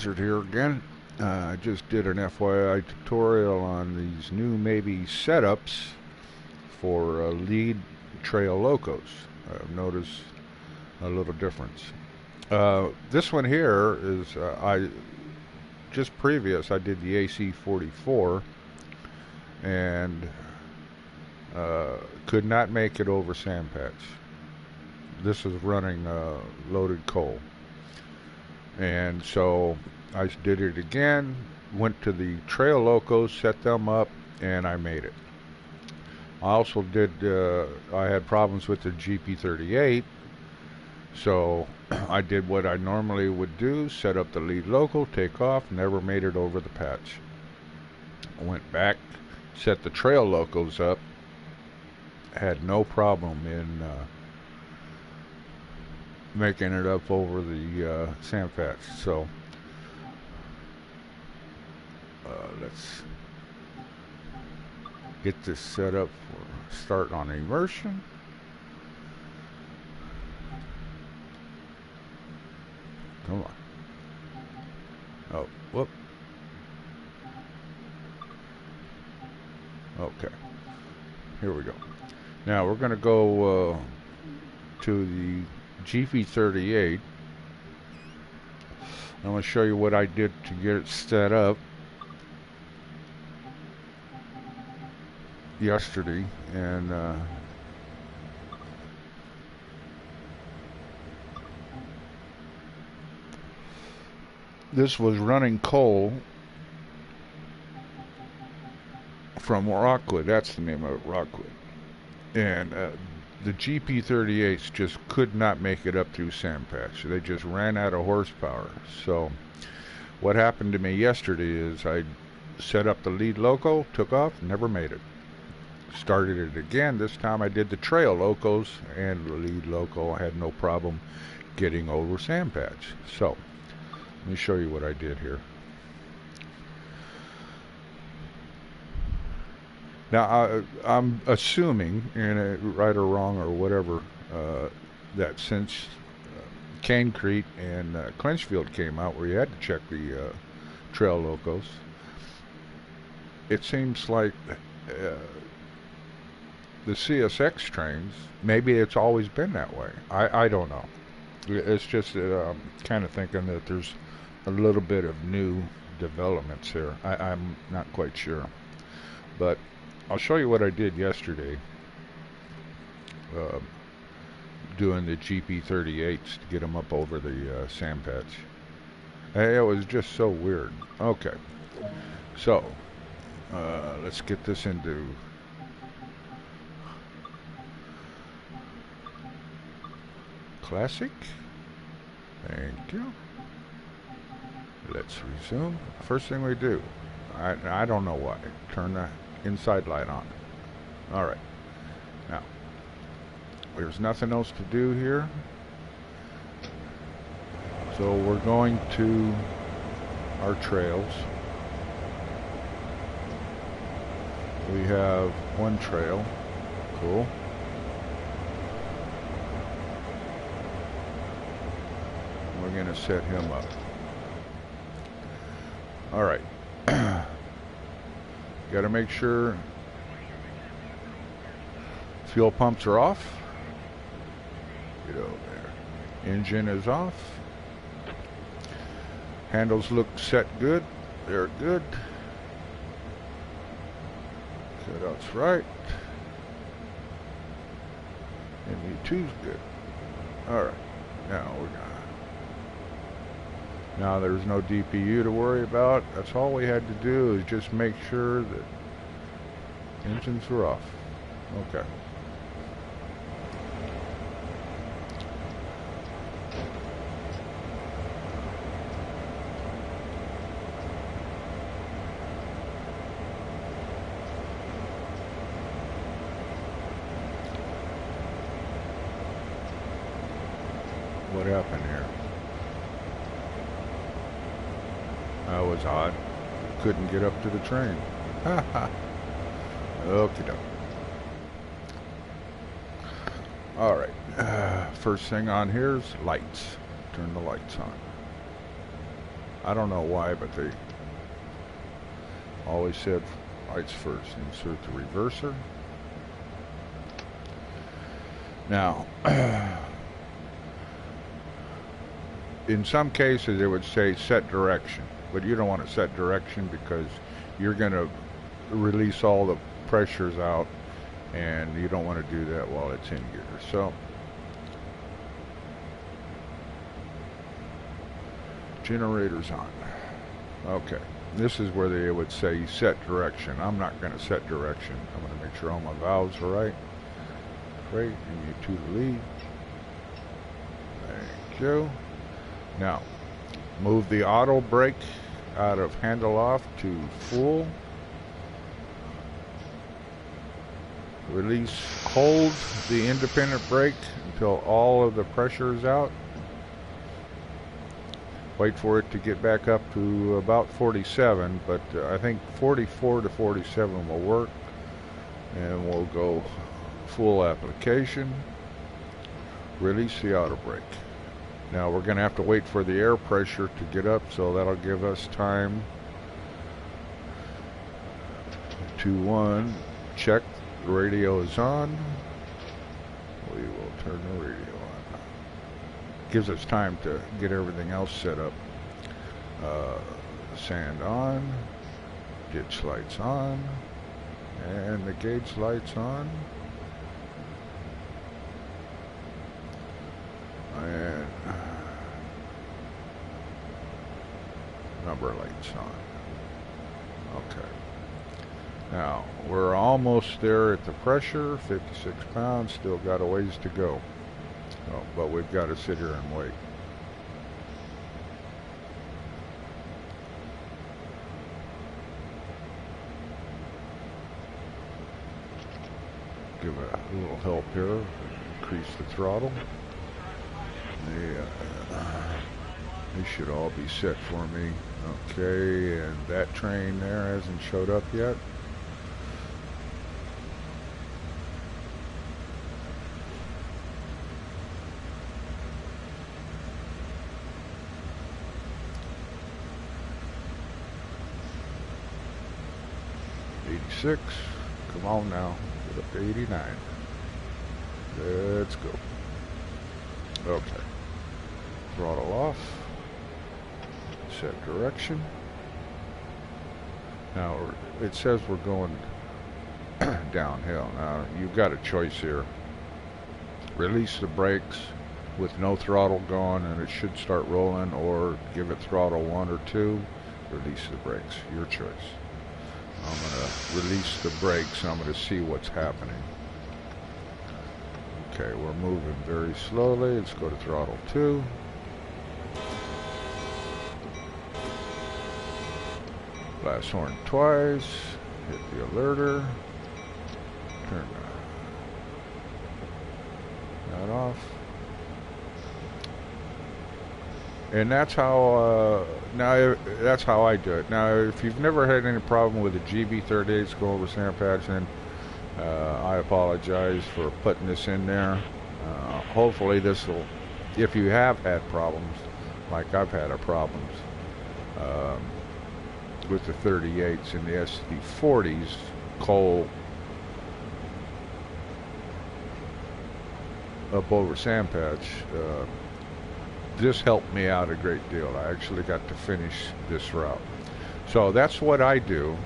Blizzard here again. I just did an FYI tutorial on these new maybe setups for lead trail locos. I've noticed a little difference. This one here is I did the AC44 and could not make it over sand patch. This is running loaded coal. And so I did it again, went to the trail locos, set them up, and I made it. I also did, I had problems with the GP38, so I did what I normally would do, set up the lead local, take off, never made it over the patch. I went back, set the trail locos up, had no problem in making it up over the sand patch. So let's get this set up for start on immersion. Come on. Oh, whoop. Okay. Here we go. Now we're going to go to the GP38. I'm going to show you what I did to get it set up yesterday, and this was running coal from Rockwood. That's the name of it, Rockwood. And the GP38s just could not make it up through sand patch. They just ran out of horsepower. So what happened to me yesterday is I set up the lead loco, took off, never made it. Started it again. This time I did the trail locos and the lead loco. I had no problem getting over sand patch. So let me show you what I did here. Now I'm assuming, and right or wrong or whatever, that since Canecrete and Clinchfield came out where you had to check the trail locos, it seems like the CSX trains, maybe it's always been that way. I don't know. It's just that I'm kind of thinking that there's a little bit of new developments here. I'm not quite sure. But I'll show you what I did yesterday doing the GP38s to get them up over the sand patch. It was just so weird. Okay. So, let's get this into Classic. Thank you. Let's resume. First thing we do, I don't know why, turn the inside light on. Alright. Now, there's nothing else to do here. So we're going to our trails. We have one trail. Cool. We're going to set him up. Alright. Got to make sure fuel pumps are off. Get over there. Engine is off. Handles look set good. They're good. Cutouts right. ME2's good. Alright. Now we're gonna. Now there's no DPU to worry about. That's all we had to do is just make sure that engines were off. Okay. What happened here? That was odd. Couldn't get up to the train. Ha ha. Okie doke. Alright. First thing on here is lights. Turn the lights on. I don't know why, but they always said lights first. Insert the reverser. Now, in some cases it would say set direction, but you don't want to set direction because you're going to release all the pressures out, and you don't want to do that while it's in gear. So, generator's on. Okay, this is where they would say set direction. I'm not going to set direction. I'm going to make sure all my valves are right. Great, and you to the lead. Thank you. Now, move the auto brake out of handle off to full. Release, hold the independent brake until all of the pressure is out. Wait for it to get back up to about 47, but I think 44 to 47 will work. And we'll go full application. Release the auto brake. Now we're going to have to wait for the air pressure to get up, so that'll give us time to check the radio is on. We will turn the radio on. Gives us time to get everything else set up. Sand on, ditch lights on, and the gauge lights on. And number lights on. Okay. Now, we're almost there at the pressure, 56 pounds, still got a ways to go. Oh, but we've got to sit here and wait. Give a little help here, increase the throttle. They should all be set for me. Okay, and that train there hasn't showed up yet. '86. Come on now. Get up to 89. Let's go. Okay. Throttle off. Set direction. Now it says we're going downhill. Now you've got a choice here. Release the brakes with no throttle going and it should start rolling, or give it throttle 1 or 2. Release the brakes. Your choice. I'm going to release the brakes and I'm going to see what's happening. Okay, we're moving very slowly. Let's go to throttle 2. Blast horn twice. Hit the alerter. Turn that off. And that's how that's how I do it. Now, if you've never had any problem with the GB38s go over sand patch, then I apologize for putting this in there. Hopefully this will, if you have had problems, like I've had problems with the 38s and the SD40s, coal up over sand patch, this helped me out a great deal. I actually got to finish this route. So that's what I do.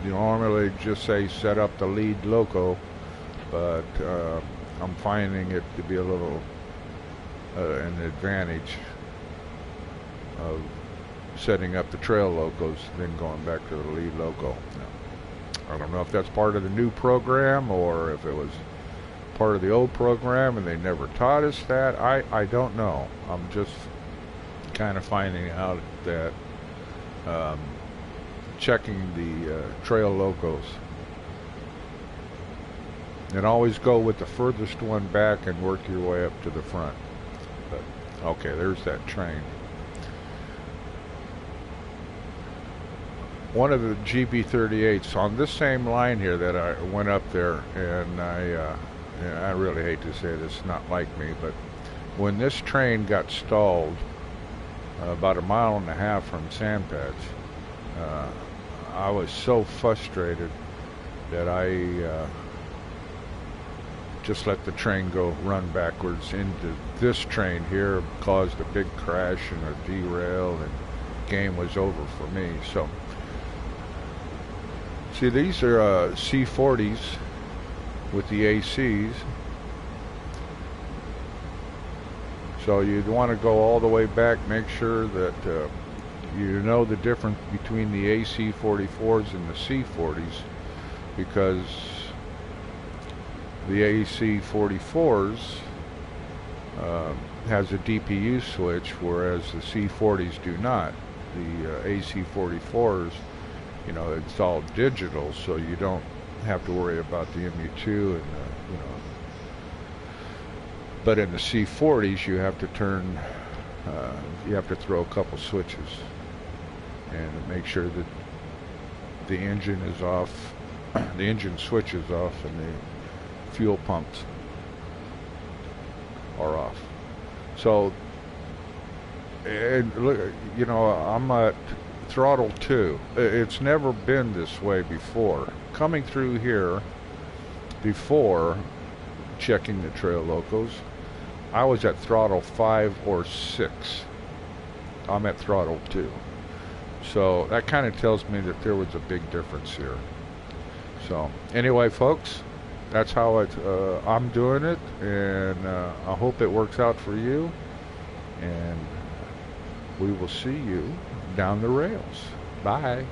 You normally just say set up the lead loco, but I'm finding it to be a little an advantage of setting up the trail locos then going back to the lead loco. Now, I don't know if that's part of the new program or if it was part of the old program and they never taught us that. I don't know. I'm just kind of finding out that checking the trail locos, and always go with the furthest one back and work your way up to the front. But okay, there's that train. One of the GB38s on this same line here that I went up there, and I really hate to say this, not like me, but when this train got stalled about 1.5 miles from Sand Patch. I was so frustrated that I just let the train go run backwards into this train here, caused a big crash and a derail, and game was over for me. So, see, these are C40s with the ACs. So you'd want to go all the way back, make sure that you know the difference between the AC44s and the C40s, because the AC44s has a DPU switch, whereas the C40s do not. The AC44s, you know, it's all digital, so you don't have to worry about the MU2 and you know. But in the C40s, you have to turn, you have to throw a couple switches and make sure that the engine is off, the engine switch is off, and the fuel pumps are off. So, and look, you know, I'm at throttle 2. It's never been this way before. Coming through here before checking the trail locos, I was at throttle 5 or 6. I'm at throttle 2. So that kind of tells me that there was a big difference here. So anyway, folks, that's how I'm doing it, and I hope it works out for you, and we will see you down the rails. Bye.